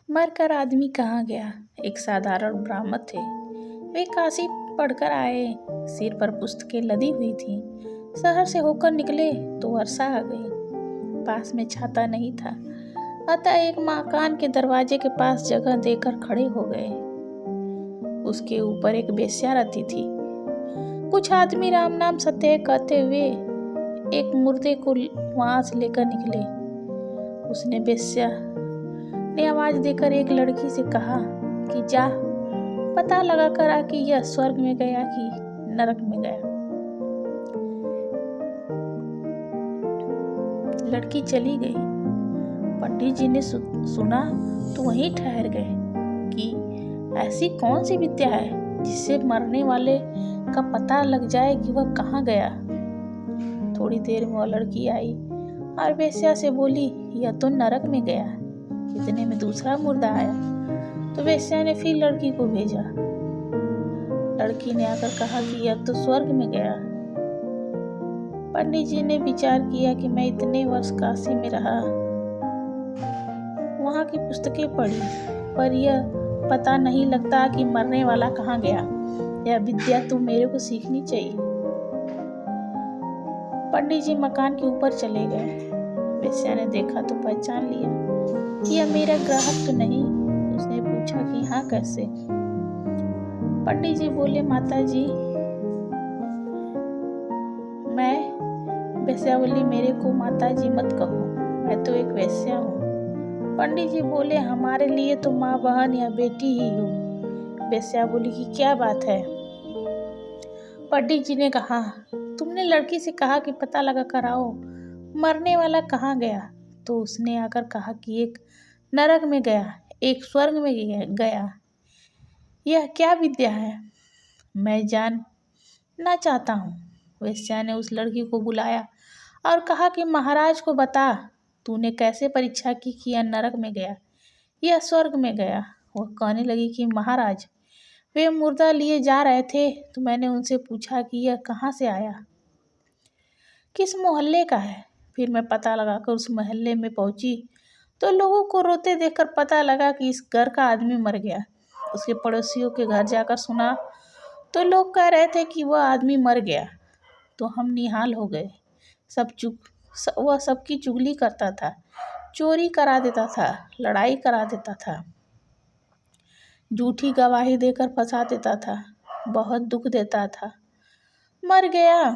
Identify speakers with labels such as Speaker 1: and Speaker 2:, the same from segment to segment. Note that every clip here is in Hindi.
Speaker 1: मरकर आदमी कहाँ गया। एक साधारण ब्राह्मण थे। वे काशी पढ़कर आए। सिर पर पुस्तकें लदी हुई थीं। शहर से होकर निकले तो वर्षा आ गई। पास में छाता नहीं था, अतः एक मकान के दरवाजे के पास जगह देकर खड़े हो गए। उसके ऊपर एक वेश्या रहती थी। कुछ आदमी राम नाम सत्य कहते हुए एक मुर्दे को वहां से लेकर निकले। उसने वेश्या ने आवाज देकर एक लड़की से कहा कि जा पता लगा कर आ कि यह स्वर्ग में गया कि नरक में गया। लड़की चली गई। पंडित जी ने सुना तो वहीं ठहर गए कि ऐसी कौन सी विद्या है जिससे मरने वाले का पता लग जाए कि वह कहाँ गया। थोड़ी देर में वह लड़की आई और वेश्या से बोली, यह तो नरक में गया। इतने में दूसरा मुर्दा आया तो वेश्या ने फिर लड़की को भेजा। लड़की ने आकर कहा कि यह तो स्वर्ग में गया। पंडित जी ने विचार किया कि मैं इतने वर्ष काशी में रहा, वहां की पुस्तकें पढ़ी, पर यह पता नहीं लगता कि मरने वाला कहाँ गया। यह विद्या तो मेरे को सीखनी चाहिए। पंडित जी मकान के ऊपर चले गए। वेश्या ने देखा तो पहचान लिया कि यह मेरा ग्राहक तो नहीं। उसने पूछा कि हाँ कैसे। पंडित जी बोले, माता जी मैं वेश्या बोली, मेरे को माता जी मत कहो, मैं तो एक वेश्या हूँ। पंडित जी बोले, हमारे लिए तो माँ बहन या बेटी ही हो। वेश्या बोली कि क्या बात है। पंडित जी ने कहा, तुमने लड़की से कहा कि पता लगा कर आओ मरने वाला कहाँ गया, तो उसने आकर कहा कि एक नरक में गया, एक स्वर्ग में गया। यह क्या विद्या है, मैं जानना चाहता हूँ। वेश्या ने उस लड़की को बुलाया और कहा कि महाराज को बता, तूने कैसे परीक्षा की कि यह नरक में गया, यह स्वर्ग में गया। वह कहने लगी कि महाराज, वे मुर्दा लिए जा रहे थे तो मैंने उनसे पूछा कि यह कहाँ से आया, किस मोहल्ले का है। फिर मैं पता लगाकर उस मोहल्ले में पहुंची तो लोगों को रोते देखकर पता लगा कि इस घर का आदमी मर गया। उसके पड़ोसियों के घर जाकर सुना तो लोग कह रहे थे कि वह आदमी मर गया। तो हम निहाल हो गए। वह सबकी चुगली करता था, चोरी करा देता था, लड़ाई करा देता था, झूठी गवाही देकर फंसा देता था, बहुत दुख देता था। मर गया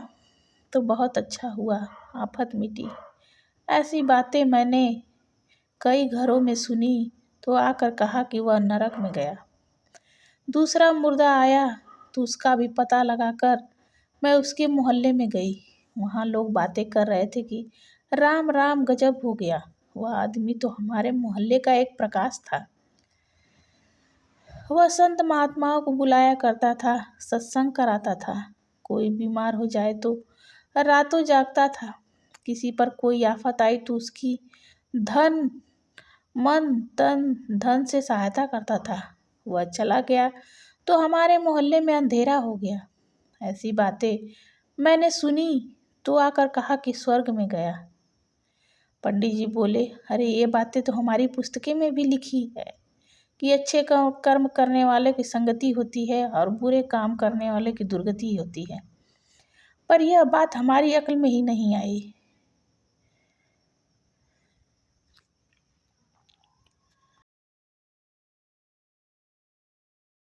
Speaker 1: तो बहुत अच्छा हुआ, आफत मिटी। ऐसी बातें मैंने कई घरों में सुनी तो आकर कहा कि वह नरक में गया। दूसरा मुर्दा आया तो उसका भी पता लगाकर मैं उसके मोहल्ले में गई। वहाँ लोग बातें कर रहे थे कि राम राम गजब हो गया, वह आदमी तो हमारे मोहल्ले का एक प्रकाश था। वह संत महात्माओं को बुलाया करता था, सत्संग कराता था। कोई बीमार हो जाए तो रातों जागता था। किसी पर कोई आफत आई तो उसकी मन तन धन से सहायता करता था। वह चला गया तो हमारे मोहल्ले में अंधेरा हो गया। ऐसी बातें मैंने सुनी तो आकर कहा कि स्वर्ग में गया। पंडित जी बोले, अरे ये बातें तो हमारी पुस्तकें में भी लिखी है कि अच्छे कर्म करने वाले की संगति होती है और बुरे काम करने वाले की दुर्गति होती है, पर यह बात हमारी अक्ल में ही नहीं आई।